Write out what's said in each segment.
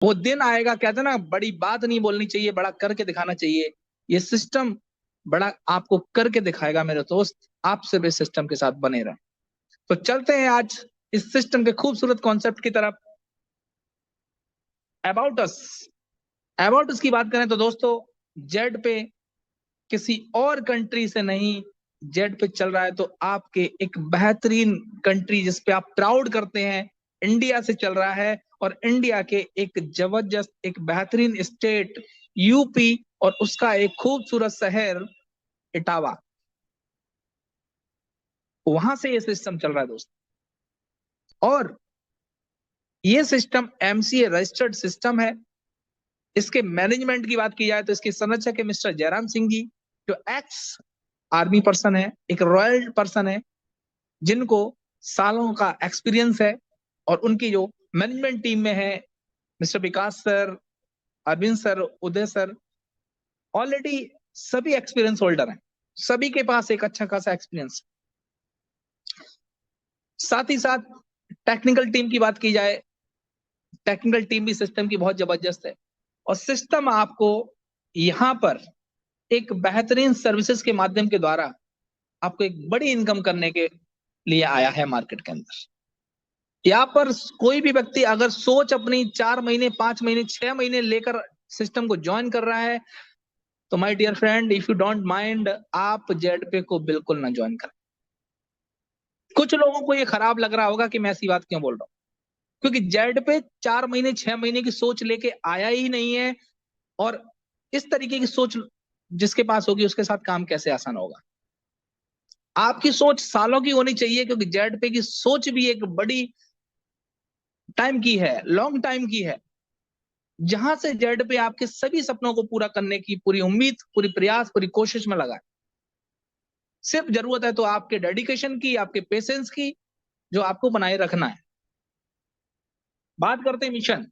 वो दिन आएगा, कहते हैं ना, बड़ी बात नहीं बोलनी चाहिए, बड़ा करके दिखाना चाहिए। ये सिस्टम बड़ा आपको करके दिखाएगा मेरे दोस्त। आप सिर्फ इस सिस्टम के साथ बने रहें। तो चलते हैं आज इस सिस्टम के खूबसूरत कॉन्सेप्ट की तरफ। अबाउट अस, अबाउट अस की बात करें तो दोस्तों, जेड पे किसी और कंट्री से नहीं, जेड पे चल रहा है तो आपके एक बेहतरीन कंट्री जिसपे आप प्राउड करते हैं, इंडिया से चल रहा है। और इंडिया के एक जबरदस्त, एक बेहतरीन स्टेट यूपी, और उसका एक खूबसूरत शहर इटावा, वहां से ये सिस्टम चल रहा है दोस्त। और ये सिस्टम एमसीए रजिस्टर्ड सिस्टम है। इसके मैनेजमेंट की बात की जाए तो इसके संरक्षक है मिस्टर जयराम सिंह जी, जो एक्स आर्मी पर्सन है, एक रॉयल पर्सन है, जिनको सालों का एक्सपीरियंस है। और उनकी जो मैनेजमेंट टीम में है मिस्टर विकास सर, अरविंद सर, उदय सर, ऑलरेडी सभी एक्सपीरियंस होल्डर हैं। सभी के पास एक अच्छा खासा एक्सपीरियंस। साथ ही साथ टेक्निकल टीम की बात की जाए, टेक्निकल टीम भी सिस्टम की बहुत जबरदस्त है। और सिस्टम आपको यहाँ पर एक बेहतरीन सर्विसेज के माध्यम के द्वारा आपको एक बड़ी इनकम करने के लिए आया है मार्केट के अंदर। यहाँ पर कोई भी व्यक्ति अगर सोच अपनी 4 महीने, 5 महीने, 6 महीने लेकर सिस्टम को ज्वाइन कर रहा है, तो my dear friend, if you don't mind, आप जेड पे को बिल्कुल ना ज्वाइन करें। कुछ लोगों को ये खराब लग रहा होगा कि मैं ऐसी बात क्यों बोल रहा हूँ, क्योंकि जेड पे 4 महीने, 6 महीने की सोच लेके आया ही नहीं है। और इस तरीके की सोच जिसके पास होगी उसके साथ काम कैसे आसान होगा। आपकी सोच सालों की होनी चाहिए, क्योंकि जेड पे की सोच भी एक बड़ी टाइम की है, लॉन्ग टाइम की है, जहां से जेड पे आपके सभी सपनों को पूरा करने की पूरी उम्मीद, पूरी प्रयास, पूरी कोशिश में लगा है। सिर्फ जरूरत है तो आपके डेडिकेशन की, आपके पेशेंस की, जो आपको बनाए रखना है। बात करते हैं मिशन।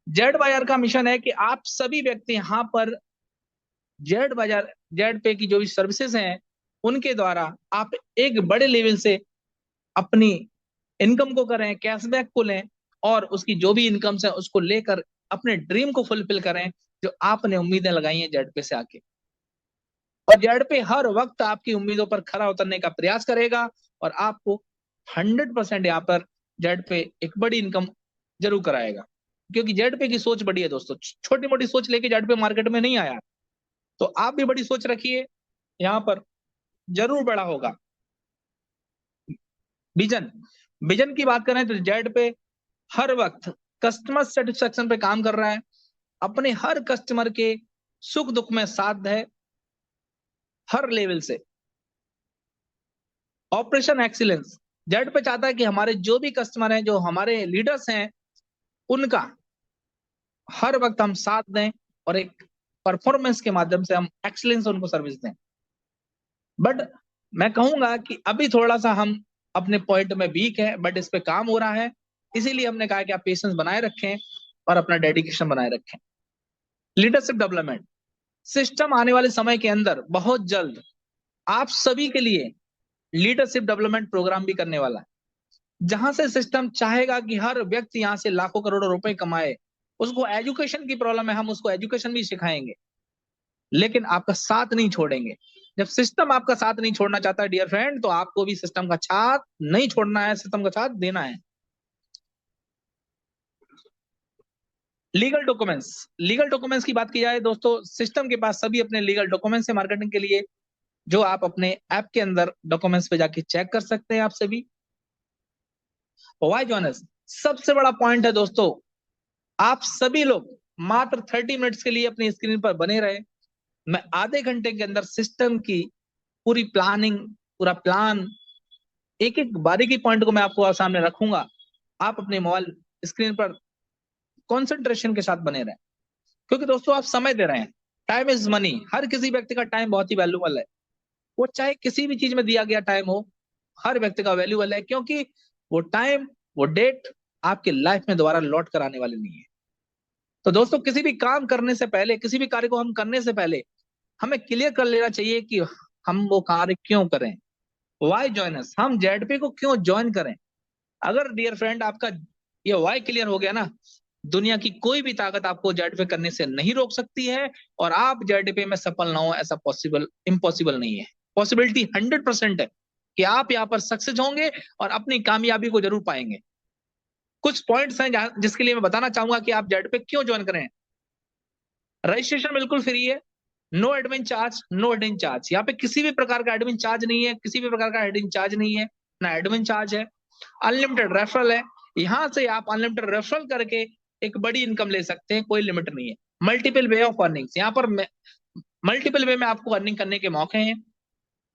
जेड बाजार का मिशन है कि आप सभी व्यक्ति यहाँ पर जेड बाजार, जेड पे की जो भी सर्विसेज हैं उनके द्वारा आप एक बड़े लेवल से अपनी इनकम को करें, कैशबैक को लें, और उसकी जो भी इनकम है उसको लेकर अपने ड्रीम को फुलफिल करें, जो आपने उम्मीदें लगाई हैं जेड पे से आके। और जेड पे हर वक्त आपकी उम्मीदों पर खरा उतरने का प्रयास करेगा, और आपको 100% यहाँ पर जेड पे एक बड़ी इनकम जरूर कराएगा। क्योंकि जेड पे की सोच बड़ी है दोस्तों, छोटी मोटी सोच लेके जेड पे मार्केट में नहीं आया। तो आप भी बड़ी सोच रखिए, यहाँ पर जरूर बड़ा होगा। विजन, विजन की बात करें तो जेड पे हर वक्त कस्टमर सेटिस्फेक्शन पे काम कर रहा है, अपने हर कस्टमर के सुख दुख में साथ है, हर लेवल से। ऑपरेशन एक्सीलेंस, जेड पे चाहता है कि हमारे जो भी कस्टमर हैं, जो हमारे लीडर्स हैं, उनका हर वक्त हम साथ दें, और एक परफॉर्मेंस के माध्यम से हम एक्सीलेंस उनको सर्विस दें। बट मैं कहूंगा कि अभी थोड़ा सा हम अपने पॉइंट में वीक है, बट इस पे काम हो रहा है। इसीलिए हमने कहा कि आप पेशेंस बनाए रखें और अपना डेडिकेशन बनाए रखें। लीडरशिप डेवलपमेंट, सिस्टम आने वाले समय के अंदर बहुत जल्द आप सभी के लिए लीडरशिप डेवलपमेंट प्रोग्राम भी करने वाला है, जहां से सिस्टम चाहेगा कि हर व्यक्ति यहां से लाखों करोड़ों रुपए कमाए। उसको एजुकेशन की प्रॉब्लम है, हम उसको एजुकेशन भी सिखाएंगे, लेकिन आपका साथ नहीं छोड़ेंगे। जब सिस्टम आपका साथ नहीं छोड़ना चाहता है डियर फ्रेंड, तो आपको भी सिस्टम का साथ नहीं छोड़ना है, सिस्टम का साथ देना है। लीगल डॉक्यूमेंट्स, लीगल डॉक्यूमेंट्स की बात की जाए दोस्तों, सिस्टम के पास सभी अपने लीगल डॉक्यूमेंट्स है मार्केटिंग के लिए, जो आप अपने ऐप के अंदर डॉक्यूमेंट्स पे जाके चेक कर सकते हैं आप सभी। वाई जॉनस, सबसे बड़ा पॉइंट है दोस्तों, आप सभी लोग मात्र 30 मिनट्स के लिए अपनी स्क्रीन पर बने रहे। मैं आधे घंटे के अंदर सिस्टम की पूरी प्लानिंग, पूरा प्लान, एक एक बारीकी पॉइंट को मैं आपको सामने रखूंगा। आप अपने मोबाइल स्क्रीन पर कंसंट्रेशन के साथ बने रहें, क्योंकि दोस्तों आप समय दे रहे हैं। टाइम इज मनी, हर किसी व्यक्ति का टाइम बहुत ही वैल्यूबल है। वो चाहे किसी भी चीज में दिया गया टाइम हो, हर व्यक्ति का वैल्यूबल है, क्योंकि वो टाइम, वो डेट आपके लाइफ में दोबारा लौट कर आने वाली नहीं है। तो दोस्तों किसी भी काम करने से पहले, किसी भी कार्य को हम करने से पहले हमें क्लियर कर लेना चाहिए कि हम वो कार्य क्यों करें। वाई ज्वाइन, हम जेडपी को क्यों ज्वाइन करें। अगर डियर फ्रेंड आपका ये वाई क्लियर हो गया ना, दुनिया की कोई भी ताकत आपको जेड पे करने से नहीं रोक सकती है, और आप जेड पे में सफल ना हो ऐसा पॉसिबल इम्पॉसिबल नहीं है। पॉसिबिलिटी 100% है कि आप यहाँ पर सक्सेस होंगे और अपनी कामयाबी को जरूर पाएंगे। कुछ पॉइंट्स हैं जिसके लिए मैं बताना चाहूंगा कि आप जेड पे क्यों ज्वाइन करें। रजिस्ट्रेशन बिल्कुल फ्री है, no admin charge, no admin charge. यहाँ पे किसी भी प्रकार का एडमिन चार्ज नहीं है, किसी भी प्रकार का एडमिन चार्ज नहीं है, ना एडमिन चार्ज है। अनलिमिटेड रेफरल है, यहां से आप अनलिमिटेड रेफरल करके एक बड़ी इनकम ले सकते हैं, कोई लिमिट नहीं है। मल्टीपल वे ऑफ अर्निंग्स, यहाँ पर मल्टीपल वे में आपको अर्निंग करने के मौके हैं।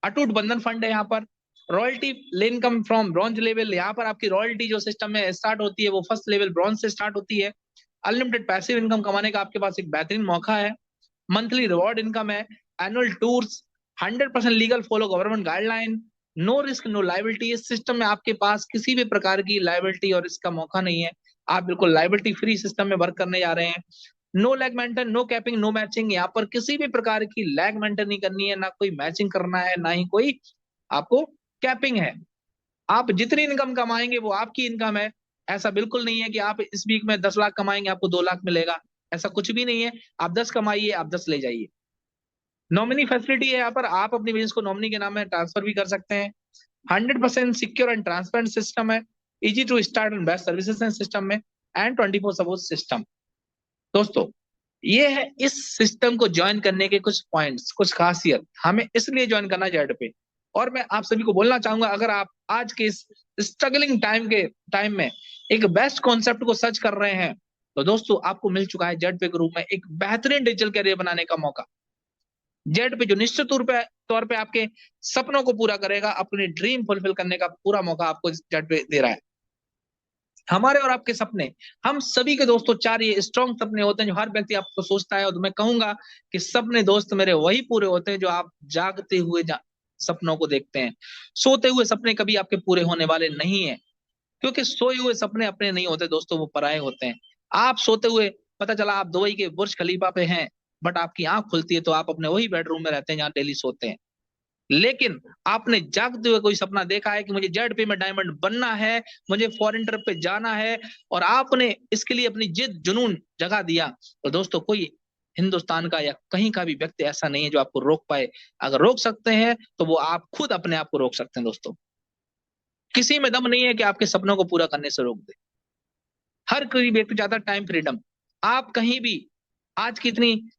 अटूट बंधन फंड है यहाँ पर। Royalty income from bronze level, यहाँ पर आपकी रॉयल्टी जो सिस्टम में स्टार्ट होती है वो फर्स्ट लेवल ब्रॉन्ज से स्टार्ट होती है। अनलिमिटेड पैसिव इनकम कमाने का आपके पास एक बेहतरीन मौका है। मंथली रिवॉर्ड इनकम है। Annual tours, 100% legal, follow government guideline, no risk no liability. इस सिस्टम में आपके पास किसी भी प्रकार की लाइबिलिटी और इसका मौका नहीं है। आप बिल्कुल लाइबिलिटी फ्री सिस्टम में वर्क करने जा रहे हैं। No leg maintain, no capping, no matching, यहाँ पर किसी भी प्रकार की लैग मेंटेन नहीं करनी है, ना कोई मैचिंग करना है, ना ही कोई आपको कैपिंग है। आप जितनी इनकम कमाएंगे वो आपकी इनकम है। ऐसा बिल्कुल नहीं है कि आप इस वीक में 10 लाख कमाएंगे आपको 2 लाख मिलेगा, ऐसा कुछ भी नहीं है। आप 10 कमाइए, आप 10 ले जाइए। नॉमिनी फैसिलिटी है, यहाँ पर आप अपनी बिजनेस को नॉमिनी के नाम में ट्रांसफर भी कर सकते हैं। 100% सिक्योर एंड ट्रांसपेरेंट सिस्टम है। Easy to start and best services है सिस्टम में, एंड 24 सपोर्ट सिस्टम। दोस्तों, ये है इस सिस्टम को ज्वाइन करने के कुछ पॉइंट्स, कुछ खासियत। हमें इसलिए ज्वाइन करना है जेड पे। और मैं आप सभी को बोलना चाहूंगा, अगर आप आज के इस स्ट्रगलिंग टाइम में एक बेस्ट कॉन्सेप्ट को सर्च कर रहे हैं, तो दोस्तों आपको मिल चुका है जेड पे के रूप में एक बेहतरीन डिजिटल करियर बनाने का मौका। जेड पे जो निश्चित तौर पे आपके सपनों को पूरा करेगा, अपने ड्रीम फुलफिल करने का पूरा मौका आपको जेड पे दे रहा है। हमारे और आपके सपने, हम सभी के दोस्तों 4 ये स्ट्रॉन्ग सपने होते हैं जो हर व्यक्ति आपको सोचता है। और मैं कहूंगा कि सपने दोस्त मेरे वही पूरे होते हैं जो आप जागते हुए सपनों को देखते हैं। सोते हुए सपने कभी आपके पूरे होने वाले नहीं है, क्योंकि सोए हुए सपने अपने नहीं होते दोस्तों, वो पराये होते हैं। आप सोते हुए, पता चला आप दुबई के बुर्ज खलीफा पे हैं, बट आपकी आंख खुलती है तो आप अपने वही बेडरूम में रहते हैं जहाँ डेली सोते हैं। लेकिन आपने जागते हुए कोई सपना देखा है कि मुझे जेड पे में डायमंड बनना है, मुझे फॉरेन ट्रिप पे जाना है, और आपने इसके लिए अपनी जिद जुनून जगा दिया, तो दोस्तों कोई हिंदुस्तान का या कहीं का भी व्यक्ति ऐसा नहीं है जो आपको रोक पाए। अगर रोक सकते हैं तो वो आप खुद अपने आप को रोक सकते हैं दोस्तों। किसी में दम नहीं है कि आपके सपनों को पूरा करने से रोक दे। हर कोई व्यक्ति चाहता है टाइम फ्रीडम। आप कहीं भी, आज की इतनी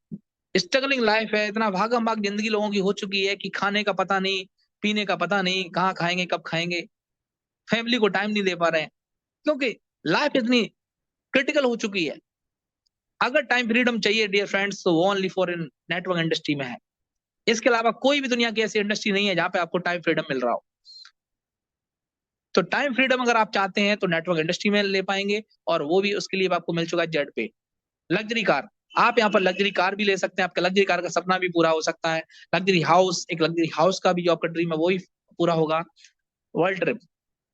स्ट्रगलिंग लाइफ है, इतना भागम भाग जिंदगी लोगों की हो चुकी है कि खाने का पता नहीं, पीने का पता नहीं, कहाँ खाएंगे कब खाएंगे, फैमिली को टाइम नहीं दे पा रहे हैं, क्योंकि लाइफ इतनी क्रिटिकल हो चुकी है। अगर टाइम फ्रीडम चाहिए डियर फ्रेंड्स, तो वो only for in network industry में है। इसके अलावा कोई भी दुनिया की ऐसी इंडस्ट्री नहीं है जहां पे आपको टाइम फ्रीडम मिल रहा हो। तो टाइम फ्रीडम अगर आप चाहते हैं तो नेटवर्क इंडस्ट्री में ले पाएंगे, और वो भी उसके लिए आपको मिल चुका है जेड पे। लग्जरी कार, आप यहाँ पर लग्जरी कार भी ले सकते हैं, आपका लग्जरी कार का सपना भी पूरा हो सकता है। लग्जरी हाउस, एक लग्जरी हाउस का भी जो आपका ड्रीम है वो भी पूरा होगा। वर्ल्ड ट्रिप,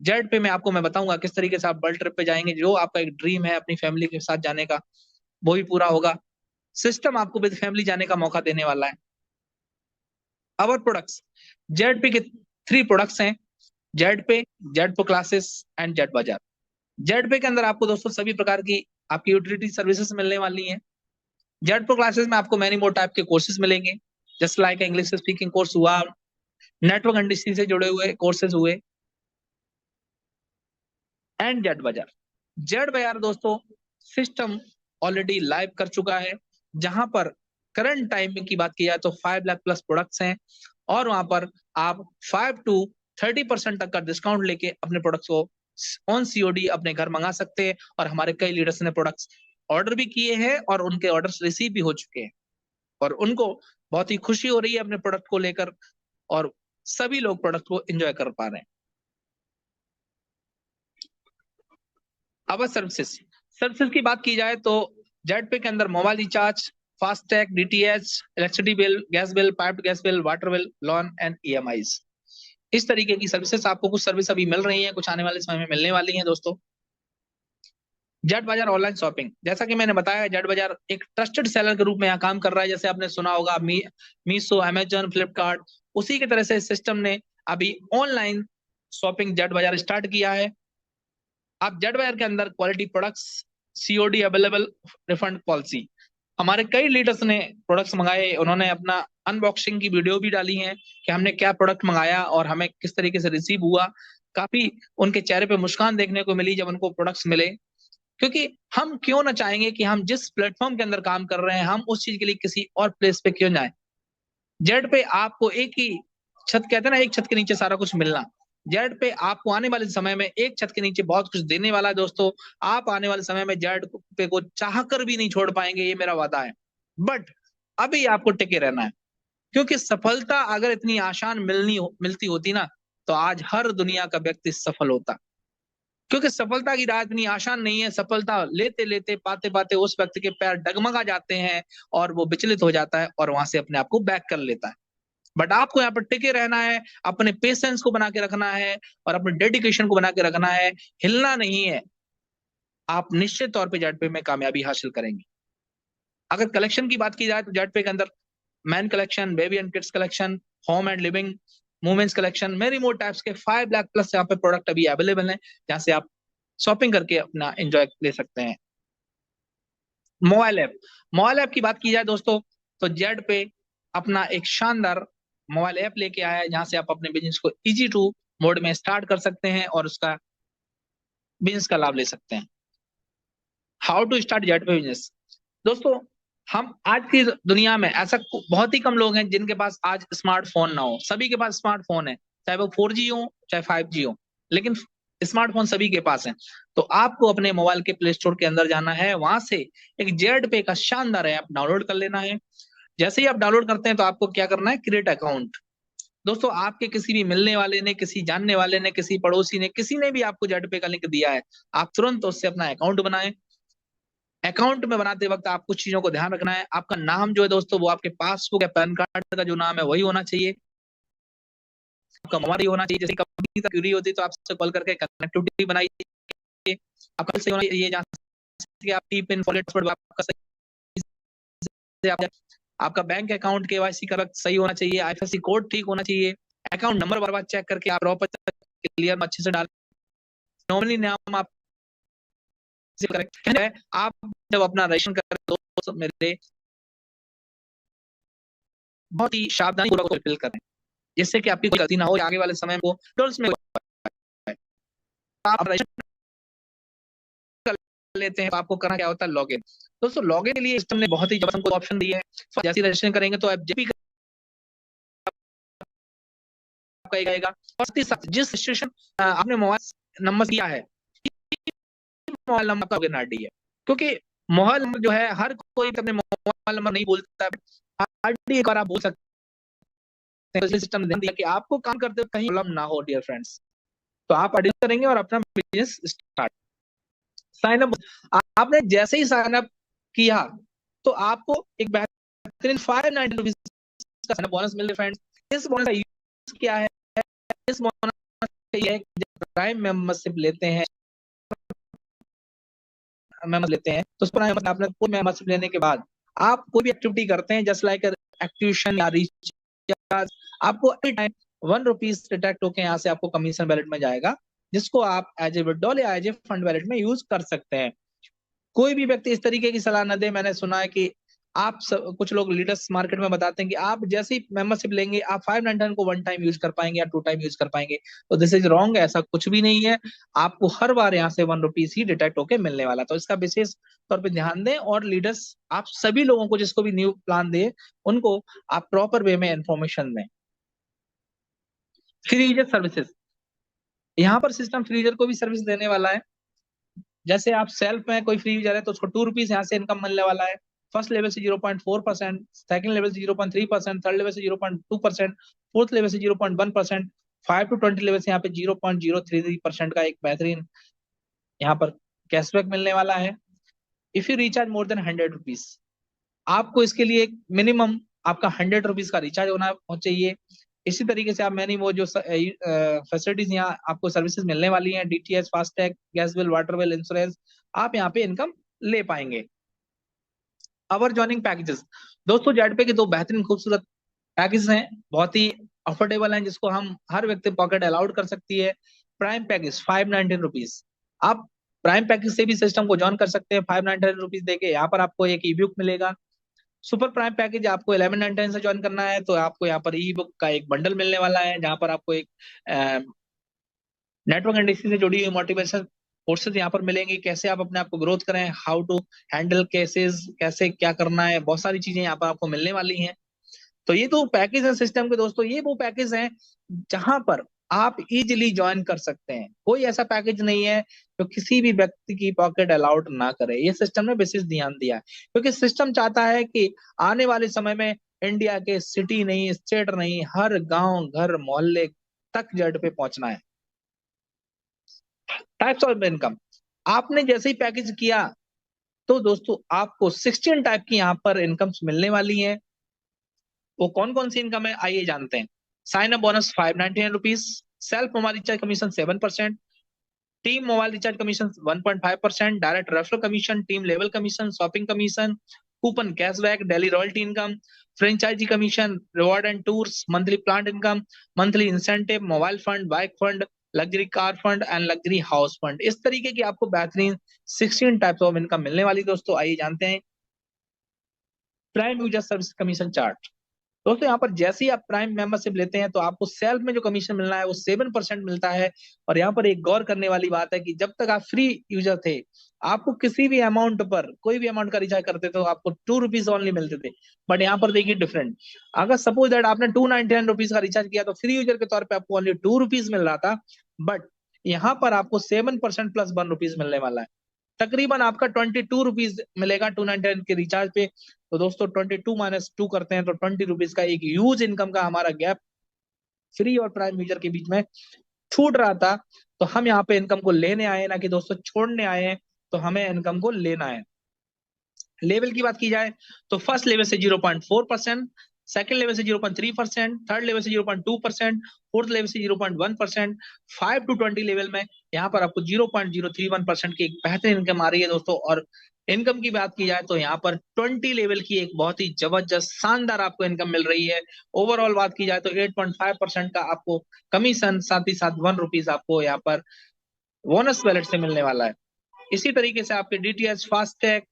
जेड पे में आपको मैं बताऊंगा किस तरीके से आप वर्ल्ड ट्रिप पे जाएंगे। जो आपका एक ड्रीम है अपनी फैमिली के साथ जाने का, वो भी पूरा होगा। सिस्टम आपको विद फैमिली जाने का मौका देने वाला है। अवर प्रोडक्ट्स, जेड पे के 3 प्रोडक्ट्स हैं, जेड पे, Z pro classes and Z बाजार। जेड पे के अंदर आपको दोस्तों सभी प्रकार की आपकी यूटिलिटी सर्विसेज मिलने वाली हैं। जेड प्रो क्लासेस में आपको मैनी मोर टाइप के कोर्सेज मिलेंगे, just like English speaking course हुआ, नेटवर्क इंडस्ट्री से जुड़े हुए कोर्सेज हुए। एंड जेड बाजार दोस्तों सिस्टम ऑलरेडी लाइव कर चुका है, जहां पर करंट टाइम की बात की जाए तो 5 लाख प्लस प्रोडक्ट्स हैं, और वहां पर आप 5 to 30% तक का डिस्काउंट लेके अपने प्रोडक्ट्स को ऑन सीओडी अपने घर मंगा सकते हैं। और हमारे कई लीडर्स ने प्रोडक्ट्स ऑर्डर भी किए हैं और उनके ऑर्डर्स रिसीव भी हो चुके हैं, और उनको बहुत ही खुशी हो रही है अपने प्रोडक्ट को लेकर, और सभी लोग प्रोडक्ट को एंजॉय कर पा रहे हैं। अब सर्विसेज की बात की जाए तो जेड पे के अंदर mobile recharge, FASTag, DTH, electricity bill, gas bill, piped gas bill, water bill, loan and EMIs, इस तरीके की सर्विसेज आपको, कुछ सर्विस अभी मिल रही है, कुछ आने वाले समय में मिलने वाली है दोस्तों। जेड बाजार ऑनलाइन शॉपिंग, जैसा कि मैंने बताया जेड बाजार एक ट्रस्टेड सेलर के रूप में यहाँ काम कर रहा है। जैसे आपने सुना होगा मीशो, अमेजन, फ्लिपकार्ट, उसी की तरह से सिस्टम ने अभी ऑनलाइन शॉपिंग जेड बाजार स्टार्ट किया है। आप जेड बाजार के अंदर quality products COD available refund policy. हमारे कई लीडर्स ने प्रोडक्ट्स मंगाए, उन्होंने अपना अनबॉक्सिंग की वीडियो भी डाली है कि हमने क्या प्रोडक्ट मंगाया और हमें किस तरीके से रिसीव हुआ। काफी उनके चेहरे पे मुस्कान देखने को मिली जब उनको प्रोडक्ट्स मिले, क्योंकि हम क्यों ना चाहेंगे कि हम जिस प्लेटफॉर्म के अंदर काम कर रहे हैं हम उस चीज के लिए किसी और प्लेस पे क्यों जाएं। जेड पे आपको एक ही छत, कहते हैं ना, एक छत के नीचे सारा कुछ मिलना। जेड पे आपको आने वाले समय में एक छत के नीचे बहुत कुछ देने वाला है दोस्तों। आप आने वाले समय में जेड पे को चाह कर भी नहीं छोड़ पाएंगे, ये मेरा वादा है। बट अभी आपको टिके रहना है, क्योंकि सफलता अगर इतनी आसान मिलती होती ना, तो आज हर दुनिया का व्यक्ति सफल होता। क्योंकि सफलता की राह इतनी आसान नहीं है। सफलता लेते लेते पाते पाते उस व्यक्ति के पैर डगमगा जाते हैं और वो विचलित हो जाता है और वहां से अपने आप को बैक कर लेता है। बट आपको यहाँ पर टिके रहना है, अपने पेशेंस को बना के रखना है और अपने डेडिकेशन को बना के रखना है, हिलना नहीं है। आप निश्चित तौर पे जेड पे में कामयाबी हासिल करेंगे। अगर कलेक्शन की बात की जाए तो जेड पे के अंदर man collection, baby and kids collection, home and living, women's collection, मेरी मोर टाइप्स के 5 लाख प्लस यहाँ पे प्रोडक्ट अभी अवेलेबल है, जहां से आप शॉपिंग करके अपना एंजॉय ले सकते हैं। मोबाइल ऐप की बात की जाए दोस्तों, तो जेड पे अपना एक शानदार मोबाइल ऐप लेके आया है, जहां से आप अपने बिजनेस को इजी टू मोड में स्टार्ट कर सकते हैं और उसका बिजनेस का लाभ ले सकते हैं। हाउ टू स्टार्ट जेड पे बिजनेस। दोस्तों, हम आज की दुनिया में ऐसा बहुत ही कम लोग हैं जिनके पास आज स्मार्टफोन ना हो। सभी के पास स्मार्टफोन है, चाहे वो 4G हो चाहे 5G हो, लेकिन स्मार्टफोन सभी के पास है। तो आपको अपने मोबाइल के प्ले स्टोर के अंदर जाना है, वहां से एक जेड पे का शानदार ऐप डाउनलोड कर लेना है। जैसे ही आप डाउनलोड करते हैं तो आपको क्या करना है, क्रिएट अकाउंट। दोस्तों, आपके किसी भी मिलने वाले ने, किसी जानने वाले ने, किसी पड़ोसी ने, किसी ने भी आपको जेड पे का लिंक दिया है, आप तुरंत उससे अपना अकाउंट बनाएं। अकाउंट में बनाते वक्त आप कुछ चीजों को ध्यान रखना है। आपका नाम जो है दोस्तों, वो आपके पासबुक या पैन कार्ड का जो नाम है वही होना चाहिए। आपका मोबाइल होना चाहिए। जैसे कंपनी तक क्यूरी होती है तो आपसे कॉल करके कनेक्टिविटी बनाइए। आपका सही होना चाहिए, जहाँ से आप टी पिन फॉरगेट पासवर्ड आपका सही से आपका बैंक अकाउंट केवाईसी का सही होना चाहिए। IFSC कोड ठीक होना चाहिए। अकाउंट नंबर बार बार चेक करके आप प्रॉपर क्लियर अच्छे से डाल। नॉमिनी नाम आप करेक्ट है। आप जब अपना रजिस्ट्रेशन कर रहे हो मेरे बहुत ही सावधानी पूर्वक फिल करें, जिससे कि आपकी कोई गलती ना हो, आगे वाले समय को टूल्स में आप रजिस्टर कर लेते हैं तो आपको करना क्या होता है, लॉगिन। दोस्तों, लॉगिन के लिए सिस्टम ने बहुत ही जबरदस्त ऑप्शन दिए हैं। जैसे रजिस्ट्रेशन करेंगे तो आप जेपी आएगा और जिस रजिस्ट्रेशन आपने मोबाइल नंबर दिया है, मोबाइल नंबर का लॉगिन आईडी है। क्योंकि मोबाइल नंबर जो है हर कोई अपने मोबाइल नंबर नहीं बोलता है, आईडी एक बार आप बोल सकते हैं। सिस्टम ने दिया कि आपको काम करते हुए कहीं प्रॉब्लम ना हो डियर फ्रेंड्स। तो आप आईडी करेंगे और अपना बिजनेस स्टार्ट। साइन अप, आपने जैसे ही साइन अप किया तो आपको एक बेहतरीन 590 रुपीज का साइन अप बोनस मिल रहा है फ्रेंड्स। इस बोनस का यूज क्या है? इस बोनस का ये है कि जब प्राइम मेंबरशिप लेते हैं तो उस पर आपने कोई मेंबरशिप लेने के बाद आप कोई भी एक्टिविटी करते हैं, जस्ट लाइक एक्टिवेशन या रिचार्ज, आपको एवरी टाइम 1 रुपीज डिडक्ट होकर यहाँ से आपको कमीशन वैलेट में जाएगा, जिसको आप एज ए विड्रॉल या एज ए फंड वैलेट में यूज कर सकते हैं। कोई भी व्यक्ति इस तरीके की सलाह न दे। मैंने सुना है कि कुछ लोग लीडर्स मार्केट में बताते हैं कि आप जैसे ही मेंबरशिप लेंगे आप 599 को 1 टाइम यूज कर पाएंगे या 2 टाइम यूज कर पाएंगे। तो दिस इज रॉन्ग, ऐसा कुछ भी नहीं है। आपको हर बार यहाँ से 1 रुपीज ही डिटेक्ट होके मिलने वाला। तो इसका विशेष तौर पे ध्यान दें और लीडर्स आप सभी लोगों को जिसको भी न्यू प्लान दे उनको आप प्रॉपर वे में इंफॉर्मेशन दें। फ्री यूजर सर्विसेज, यहाँ पर सिस्टम फ्री यूजर को भी सर्विस देने वाला है। जैसे आप सेल्फ में कोई फ्री यूजर है तो उसको 2 रुपीज यहाँ से इनकम मिलने वाला है। फर्स्ट लेवल से 0.4%, सेकंड लेवल से 0.3%, थर्ड लेवल से 0.2%, फोर्थ लेवल से 0.1%, 5 to 20 लेवल से यहाँ पे 0.033% का एक बेहतरीन यहाँ पर कैशबैक मिलने वाला है। If you recharge more than 100 rupees, आपको इसके लिए मिनिमम आपका 100 रुपीज का रिचार्ज होना चाहिए। इसी तरीके से आप मैंने वो जो फैसिलिटीज यहाँ आपको सर्विसेज मिलने वाली हैं, DTH, FASTag, gas bill, water bill, insurance, आप यहाँ पे इनकम ले पाएंगे। अवर जॉइनिंग पैकेजेस, दोस्तों जेड पे के 2 बेहतरीन खूबसूरत पैकेज हैं, बहुत ही अफोर्डेबल हैं, जिसको हम हर व्यक्ति पॉकेट अलाउड कर सकती है। प्राइम पैकेज 519 रुपीज, आप प्राइम पैकेज से भी सिस्टम को ज्वाइन कर सकते हैं 599 रुपीज देके। यहाँ पर आपको एक ई बुक मिलेगा। सुपर प्राइम पैकेज आपको 1199 से ज्वाइन करना है तो आपको यहाँ पर ई बुक का एक बंडल मिलने वाला है, जहाँ पर आपको एक नेटवर्क इंडस्ट्री से जुड़ी हुई मोटिवेशन कोर्सेज यहाँ पर मिलेंगे, कैसे आप अपने आप को ग्रोथ करें, हाउ टू हैंडल केसेस, कैसे क्या करना है, बहुत सारी चीजें यहाँ पर आपको मिलने वाली हैं। तो ये तो पैकेज है सिस्टम के दोस्तों, ये वो पैकेज हैं जहां पर आप इजीली ज्वाइन कर सकते हैं। कोई ऐसा पैकेज नहीं है जो किसी भी व्यक्ति की पॉकेट अलाउड ना करे। ये सिस्टम ने विशेष ध्यान दिया है, क्योंकि सिस्टम चाहता है कि आने वाले समय में इंडिया के सिटी नहीं, स्टेट नहीं, हर गांव, घर, मोहल्ले तक जेड पे पहुंचना है। टाइप्स ऑफ इनकम, आपने जैसे ही पैकेज किया तो दोस्तों आपको 16 टाइप की यहाँ पर इनकम्स मिलने वाली हैं। वो कौन कौन सी इनकम है आइए जानते हैं। Sign up bonus 599 rupees, self mobile recharge commission 7%, team mobile recharge commission 1.5%, direct referral commission, team level commission, shopping commission, coupon cashback, daily royalty income, franchise commission, reward and tours, monthly plant income, monthly incentive, mobile fund, bike fund, luxury car fund and luxury house fund. इस तरीके की आपको बेहतरीन 16 types of income मिलने वाली दोस्तों। आइए जानते हैं prime user service commission chart. दोस्तों यहाँ पर जैसे ही आप प्राइम मेंबरशिप लेते हैं तो आपको सेल्फ में जो कमीशन मिलना है वो 7% मिलता है। और यहाँ पर एक गौर करने वाली बात है कि जब तक आप फ्री यूजर थे, आपको किसी भी अमाउंट पर, कोई भी अमाउंट का रिचार्ज करते थे तो आपको 2 रुपीज ओनली मिलते थे। बट यहाँ पर देखिए डिफरेंट, अगर सपोज दैट आपने 299 रुपीज का रिचार्ज किया तो फ्री यूजर के तौर पर आपको ओनली 2 रुपीज मिल रहा था। बट यहाँ पर आपको 7% प्लस 1 रुपीज मिलने वाला है। तकरीबन आपका 22 रुपीज मिलेगा 299 के रिचार्ज पे। तो दोस्तों 22 - 2 करते हैं तो 20 रुपीज का एक ह्यूज इनकम का हमारा गैप फ्री और प्राइम यूजर के बीच में छूट रहा था। तो हम यहाँ पे इनकम को लेने आए, ना कि दोस्तों छोड़ने आए हैं। तो हमें इनकम को लेना है। लेवल की बात की जाए तो फर्स्ट लेवल से 0.4%, सेकंड लेवल से 0.3%, थर्ड लेवल से 0.2%, फोर्थ लेवल से 0.1%, 5 to 20 लेवल में यहाँ पर आपको 0.031% की एक बेहतरीन इनकम आ रही है दोस्तों। और इनकम की बात की जाए तो यहाँ पर 20 लेवल की एक बहुत ही जबरदस्त शानदार आपको इनकम मिल रही है। ओवरऑल बात की जाए तो 8.5% का आपको कमीशन, साथ ही साथ 1 रुपीज आपको यहाँ पर बोनस वैलेट से मिलने वाला है। इसी तरीके से आपके DTH, FASTag,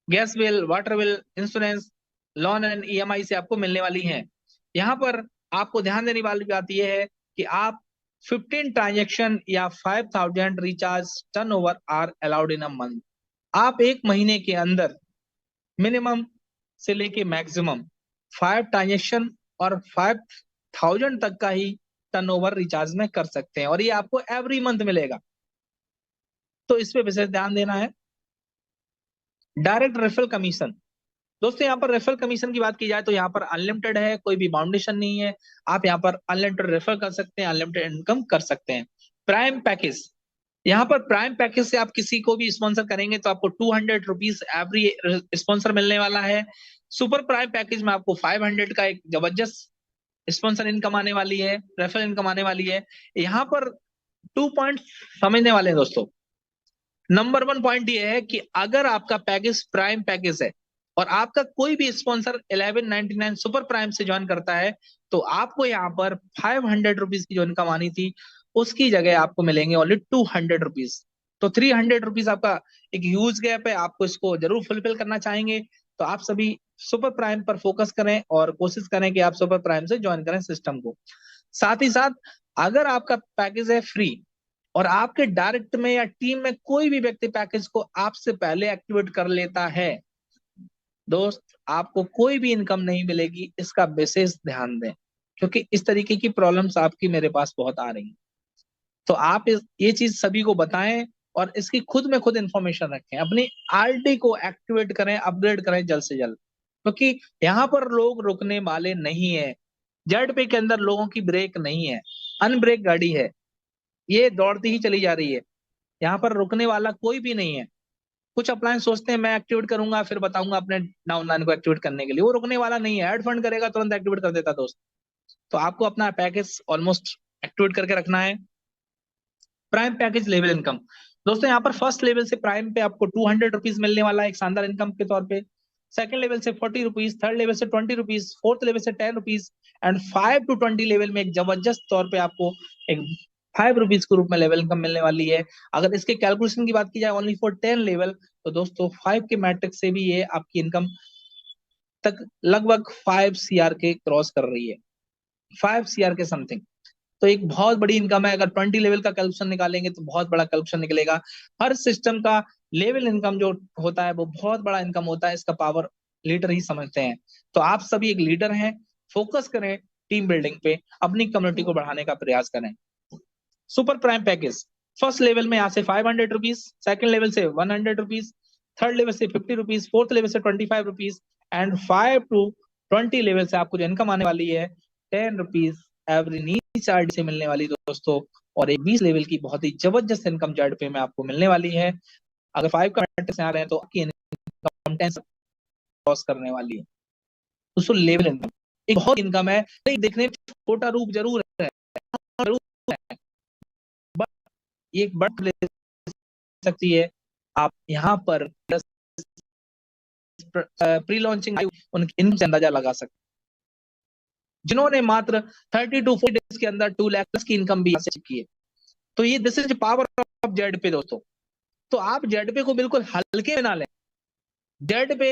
gas bill, water bill, insurance, loan and EMI से आपको मिलने वाली हैं। यहाँ पर आपको ध्यान देने वाली बात यह है कि आप 15 ट्रांजेक्शन या 5000 recharge turnover are allowed in a month. आप एक महीने के अंदर मिनिमम से लेके मैक्सिमम 5 ट्रांजेक्शन और 5000 तक का ही टर्नओवर रिचार्ज में कर सकते हैं, और ये आपको एवरी मंथ मिलेगा। तो इस पे विशेष ध्यान देना है। डायरेक्ट रेफरल कमीशन, दोस्तों यहाँ पर रेफरल कमीशन की बात की जाए तो यहाँ पर अनलिमिटेड है, कोई भी बाउंडेशन नहीं है। आप यहाँ पर अनलिमिटेड रेफर कर सकते हैं, अनलिमिटेड इनकम कर सकते हैं। प्राइम पैकेज, यहाँ पर प्राइम पैकेज से आप किसी को भी स्पॉन्सर करेंगे तो आपको 200 रुपीज एवरी स्पॉन्सर मिलने वाला है। सुपर प्राइम पैकेज में आपको 500 का एक जबरदस्त स्पॉन्सर इनकम आने वाली है, रेफरल इनकम आने वाली है। यहाँ पर 2 पॉइंट समझने वाले हैं दोस्तों। नंबर 1 पॉइंट ये है कि अगर आपका पैकेज प्राइम पैकेज है और आपका कोई भी स्पॉन्सर 1199 सुपर प्राइम से ज्वाइन करता है तो आपको यहाँ पर 500 रुपीज की जो इनकम आनी थी उसकी जगह आपको मिलेंगे ओनली 200 रुपीज। तो 300 रुपीज आपका एक ह्यूज गैप है, आपको इसको जरूर फुलफिल करना चाहेंगे तो आप सभी सुपर प्राइम पर फोकस करें और कोशिश करें कि आप सुपर प्राइम से ज्वाइन करें सिस्टम को। साथ ही साथ अगर आपका पैकेज है फ्री और आपके डायरेक्ट में या टीम में कोई भी व्यक्ति पैकेज को आपसे पहले एक्टिवेट कर लेता है, दोस्त आपको कोई भी इनकम नहीं मिलेगी। इसका विशेष ध्यान दें, क्योंकि इस तरीके की प्रॉब्लम्स आपकी मेरे पास बहुत आ रही हैं। तो आप ये चीज सभी को बताएं और इसकी खुद में खुद इंफॉर्मेशन रखें। अपनी आरडी को एक्टिवेट करें, अपग्रेड करें जल्द से जल्द, क्योंकि यहाँ पर लोग रुकने वाले नहीं है। जेड पे के अंदर लोगों की ब्रेक नहीं है, अनब्रेक गाड़ी है, ये दौड़ती ही चली जा रही है। यहाँ पर रुकने वाला कोई भी नहीं है। कुछ अप्लायंस सोचते हैं मैं एक्टिवेट करूंगा फिर बताऊंगा अपने डाउनलाइन को एक्टिवेट करने के लिए, वो रुकने वाला नहीं है। ऐड फंड करेगा तुरंत एक्टिवेट कर देता दोस्त। तो आपको अपना पैकेज ऑलमोस्ट एक्टिवेट करके रखना है। प्राइम पैकेज लेवल इनकम, दोस्तों यहाँ पर फर्स्ट लेवल से प्राइम पे आपको 200 रुपीज मिलने वाला है एक शानदार इनकम के तौर पे। सेकंड लेवल से 40 रुपीज, थर्ड लेवल से 20 रुपीज, फोर्थ लेवल से 10 रुपीज एंड 5 to 20 लेवल में एक जबरदस्त तौर पे आपको एक ₹5 के रूप में लेवल इनकम मिलने वाली है। अगर इसके कैलकुलेशन की बात की जाए ओनली फॉर 10 लेवल, तो दोस्तों 5 के मैट्रिक से भी ये आपकी इनकम तक लगभग 5 CR के क्रॉस कर रही है, 5 CR के समथिंग। तो एक बहुत बड़ी इनकम है। अगर 20 लेवल का कैलकुलेशन निकालेंगे तो बहुत बड़ा कैलकुलेशन निकलेगा। हर सिस्टम का लेवल इनकम जो होता है वो बहुत बड़ा इनकम होता है, इसका पावर लीडर ही समझते हैं। तो आप सभी एक लीडर हैं, फोकस करें टीम बिल्डिंग पे, अपनी कम्युनिटी को बढ़ाने का प्रयास करें। Super prime package, first level में यहाँ से ₹500, सेकंड लेवल से ₹100, थर्ड लेवल से ₹50, फोर्थ लेवल से ₹25 एंड 5 to 20 लेवल से आपको जो इनकम आने वाली है ₹10 एवरी नी चार्ज से मिलने वाली दोस्तों। और एक 20 लेवल की बहुत ही जबरदस्त इनकम जेड पे में आपको मिलने वाली है। अगर 5 का मैट्रिक्स आ रहे हैं तो आपकी इनकम 10 क्रॉस करने वाली है। दोस्तों लेवल इनकम एक बहुत इनकम है, देखने में छोटा रूप जरूर है, बट ये एक बड़ा ले सकती है। आप यहाँ पर प्री लॉन्चिंग उनकी इनकम से अंदाजा लगा सकते हैं, जिन्होंने मात्र 30 to 40 डेज के अंदर 2 लाख की इनकम भी की है। तो ये this is power of Z पे दोस्तों। तो आप जेड पे को बिल्कुल हल्के में ना लें। जेड पे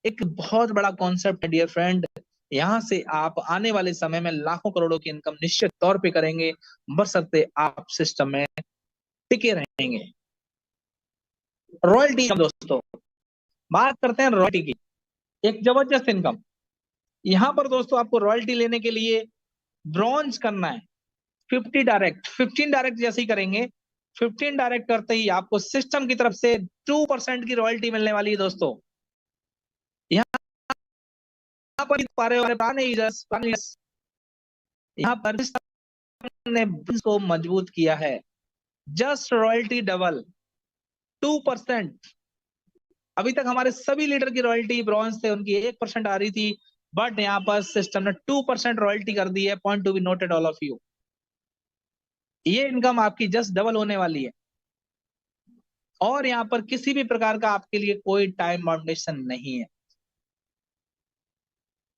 एक बहुत बड़ा कॉन्सेप्ट है डियर फ्रेंड। यहां से आप आने वाले समय में लाखों करोड़ों की इनकम निश्चित तौर पे करेंगे, बशर्ते आप सिस्टम में टिके रहेंगे। रॉयल्टी दोस्तों, बात करते हैं रॉयल्टी की, एक जबरदस्त इनकम। यहां पर दोस्तों आपको रॉयल्टी लेने के लिए ब्रॉन्ज करना है 50 डायरेक्ट, 15 डायरेक्ट जैसे ही करेंगे, 15 डायरेक्ट करते ही आपको सिस्टम की तरफ से 2% की रॉयल्टी मिलने वाली है दोस्तों। यहाँ पर पा रहे हो यहाँ पर ने को मजबूत किया है। Just royalty double 2%। अभी तक हमारे सभी लीडर की रॉयल्टी ब्रॉन्ज थे, उनकी 1% आ रही थी, बट यहाँ पर सिस्टम ने 2% रॉयल्टी कर दी है। Point to be noted all of you. ये इनकम आपकी जस्ट डबल होने वाली है, और यहाँ पर किसी भी प्रकार का आपके लिए कोई टाइम बाउंडेशन नहीं है।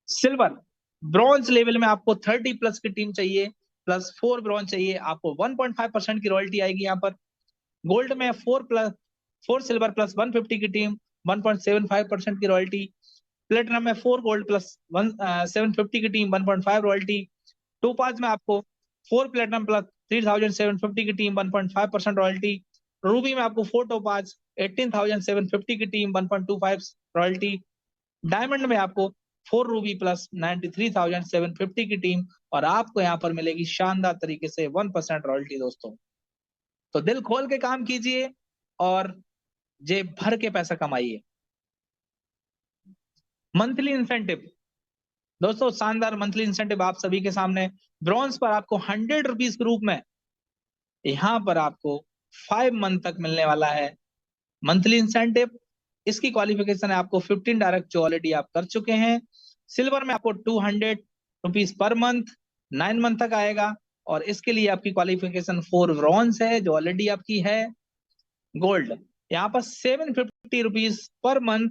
सिल्वर ब्रॉन्ज लेवल में आपको 30+ की टीम चाहिए, प्लस 4 ब्रॉन्ज चाहिए, आपको 1.5% की रॉयल्टी आएगी यहाँ पर। गोल्ड में 4 सिल्वर प्लस 150 की टीम 1.75% की रॉयल्टी। प्लेटिनम में 4 गोल्ड प्लस 750 की टीम 1.5 रॉयल्टी। टोपाज में आपको 4 प्लेटिनम प्लस 3750 की टीम 1.5% रॉयल्टी। रूबी में आपको 4 टोपाज 18750 की टीम 1.25 रॉयल्टी। डायमंड में आपको 4 रूबी प्लस 93750 की टीम, और आपको यहाँ पर मिलेगी शानदार तरीके से 1% रॉयल्टी दोस्तों। तो दिल खोल के काम कीजिए और जेब भर के पैसा कमाइए। मंथली इंसेंटिव दोस्तों, शानदार मंथली इंसेंटिव आप सभी के सामने। ब्रॉन्ज पर आपको ₹100 के रूप में यहां पर आपको 5 मंथ तक मिलने वाला है मंथली इंसेंटिव। इसकी क्वालिफिकेशन है आपको 15 डायरेक्ट, जो ऑलरेडी आप कर चुके हैं। सिल्वर में आपको ₹200 पर मंथ 9 मंथ तक आएगा, और इसके लिए आपकी क्वालिफिकेशन 4 ब्रॉन्ज है, जो ऑलरेडी आपकी है। गोल्ड यहाँ पर ₹750 पर मंथ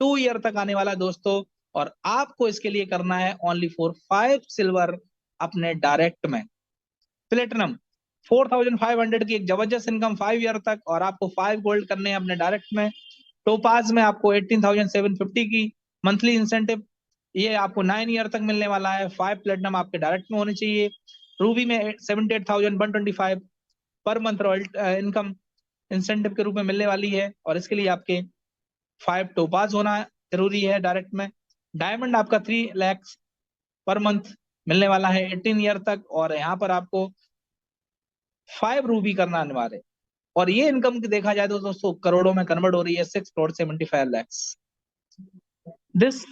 2 ईयर तक आने वाला दोस्तों, और आपको इसके लिए करना है ओनली फॉर 5 सिल्वर अपने डायरेक्ट में। प्लेटिनम 4500 की एक जबरदस्त इनकम 5 ईयर तक, और आपको 5 गोल्ड करने हैं अपने डायरेक्ट में। टोपाज में आपको 18750 की मंथली इंसेंटिव, ये आपको 9 ईयर तक मिलने वाला है। 5 प्लेटिनम आपके डायरेक्ट में होने चाहिए। रूबी में 78,125 पर मंथ इनकम इंसेंटिव के रूप में मिलने वाली है, और इसके लिए आपके 5 टोपाज होना जरूरी है डायरेक्ट में। डायमंड आपका 3 लाख पर मंथ मिलने वाला है 18 ईयर तक, और यहाँ पर आपको 5 रूबी करना अनिवार्य। और ये इनकम देखा जाए तो दोस्तों करोड़ों में कन्वर्ट हो रही है, 6,75 lakh. This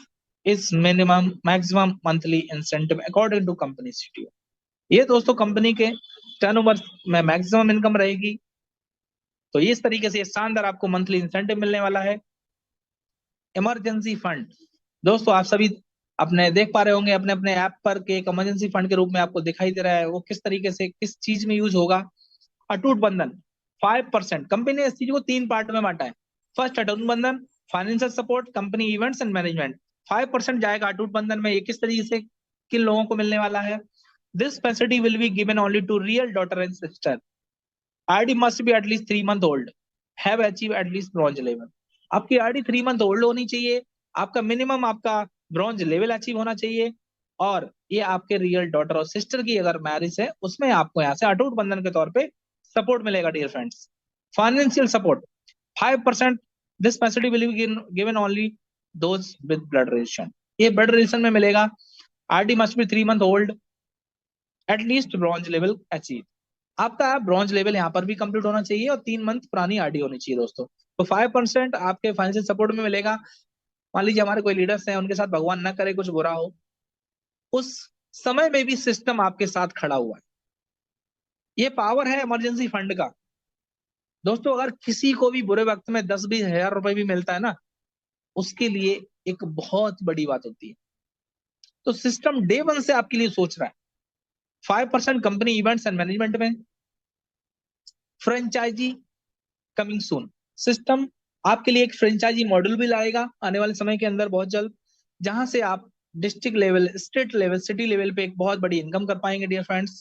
is minimum maximum monthly incentive according to company CTO. ये दोस्तों कंपनी के टर्नओवर में मैक्सिमम इनकम रहेगी। तो इस तरीके से शानदार आपको मंथली इंसेंटिव मिलने वाला है। इमरजेंसी फंड दोस्तों, आप सभी अपने देख पा रहे होंगे अपने अपने ऐप पर कि एक इमरजेंसी फंड के रूप में आपको दिखाई दे रहा है। वो किस तरीके से किस चीज में यूज होगा। अटूट बंधन 5%, कंपनी ने इस चीज को 3 पार्ट में बांटा है। फर्स्ट अटूट बंधन, financial support, company events and management. 5% जाएगा अटूट बंधन में। ये किस तरीके से किन लोगों को मिलने वाला है। This facility will be given only to real daughter and sister. ID must be at least 3 month old. Have achieved at least bronze level. आपकी ID 3 month old होनी चाहिए, आपका मिनिमम आपका ब्रॉन्ज लेवल अचीव होना चाहिए, और ये आपके रियल डॉटर और सिस्टर की अगर मैरिज है उसमें आपको यहाँ से अटूट बंधन के तौर पे सपोर्ट मिलेगा dear friends. Financial support 5%, this facility will be given only those with blood relation. ये ब्लड रिलेशन में मिलेगा। RD must be 3 month old, at least bronze level achieve. आपका ब्रॉन्ज लेवल यहाँ पर भी कंप्लीट होना चाहिए और 3 month पुरानी आरडी होनी चाहिए दोस्तों। तो 5% आपके फाइनेंशियल सपोर्ट में मिलेगा। मान लीजिए हमारे कोई लीडर्स हैं, उनके साथ भगवान न करे कुछ बुरा हो, उस समय में भी सिस्टम आपके साथ खड़ा हुआ है। ये पावर है इमरजेंसी फंड का दोस्तों। अगर किसी को भी बुरे वक्त में 10-20 हजार रुपए भी मिलता है ना, उसके लिए एक बहुत बड़ी बात होती है। तो सिस्टम डे 1 से आपके लिए सोच रहा है। 5% कंपनी इवेंट्स एंड मैनेजमेंट में, फ्रेंचाइजी कमिंग सून। सिस्टम आपके लिए एक फ्रेंचाइजी मॉडल भी लाएगा आने वाले समय के अंदर बहुत जल्द, जहां से आप district level, state level, city level पे एक बहुत बड़ी इनकम कर पाएंगे डियर फ्रेंड्स।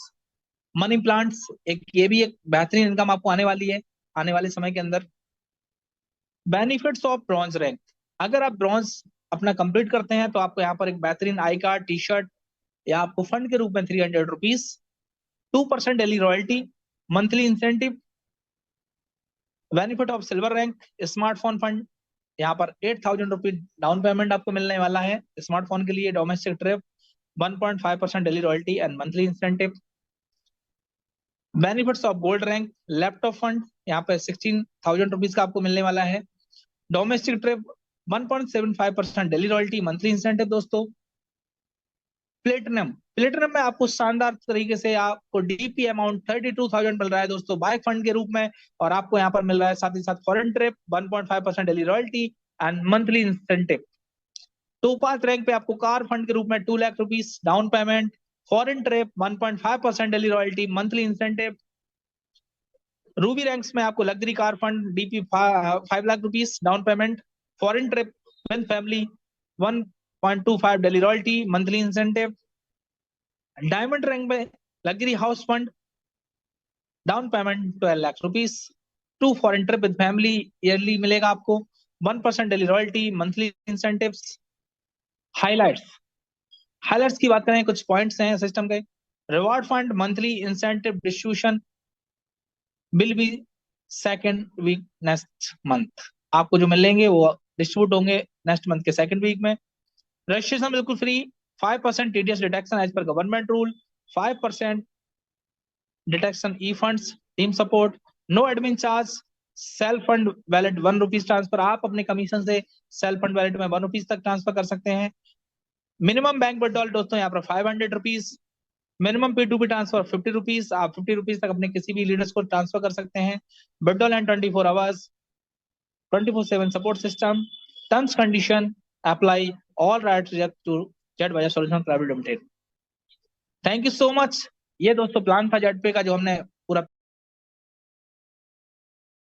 मनी प्लांट्स, ये भी एक बेहतरीन इनकम आपको आने वाली है आने वाले समय के अंदर। बेनिफिट्स ऑफ ब्रॉन्ज रैंक, अगर आप ब्रॉन्ज अपना कंप्लीट करते हैं तो आपको यहाँ पर एक बेहतरीन आई कार्ड, टी शर्ट या आपको फंड के रूप में 300 rupees, 2% daily royalty, monthly incentive. Benefit of silver rank, smartphone fund, यहाँ पर 8,000 रुपीज डाउन पेमेंट आपको मिलने वाला है स्मार्टफोन के लिए। Domestic trip, 1.5% daily royalty and monthly incentive. Benefits of gold rank, laptop fund, यहाँ पे 16,000 रुपीज का आपको मिलने वाला है। Domestic trip, 1.75% daily royalty, monthly incentive दोस्तों। प्लेटिनम, प्लेटिनम में आपको शानदार तरीके से आपको डीपी अमाउंट 32,000 मिल रहा है दोस्तों बाइक फंड के रूप में, और आपको यहाँ पर मिल रहा है साथ ही साथ foreign trip, 1.5% daily royalty and monthly incentive. तो 5 रैंक पे आपको कार फंड के रूप में 2 lakh rupees down payment, foreign trip 1.5% daily royalty, monthly incentive. Ruby ranks में आपको luxury car fund DP 5 lakh rupees down payment, foreign trip with family 1.25 daily royalty, monthly incentive. Diamond rank में luxury house fund down payment 12 lakh rupees, 2 foreign trip with family yearly मिलेगा आपको, 1% daily royalty, monthly incentives. Highlights, highlights की बात करें, कुछ points हैं system के। Reward fund monthly incentive distribution will be second week next month, आपको जो मिलेंगे वो डिस्ट्रीब्यूट होंगे नेक्स्ट मंथ के सेकंड वीक में। रजिस्ट्रेशन बिल्कुल free, 5% TDS deduction as per government rule, 5% deduction e funds, team support, no admin charge, self fund wallet 1 rupees transfer, आप अपने कमीशन से सेल्फ फंड वैलेट में 1 रुपीज तक transfer कर सकते हैं। मिनिमम बैंक विड्रॉल दोस्तों यहाँ पर 500 rupees, minimum P2P transfer 50 rupees, आप 50 रुपीज तक अपने किसी भी लीडर्स को ट्रांसफर कर सकते हैं। Withdrawal and 24 hours, 24/7 support system, terms condition apply, all rights reserve to Jet Bajaj solution private limited. Thank you so much. ये दोस्तों प्लान था जेट पे का जो हमने पूरा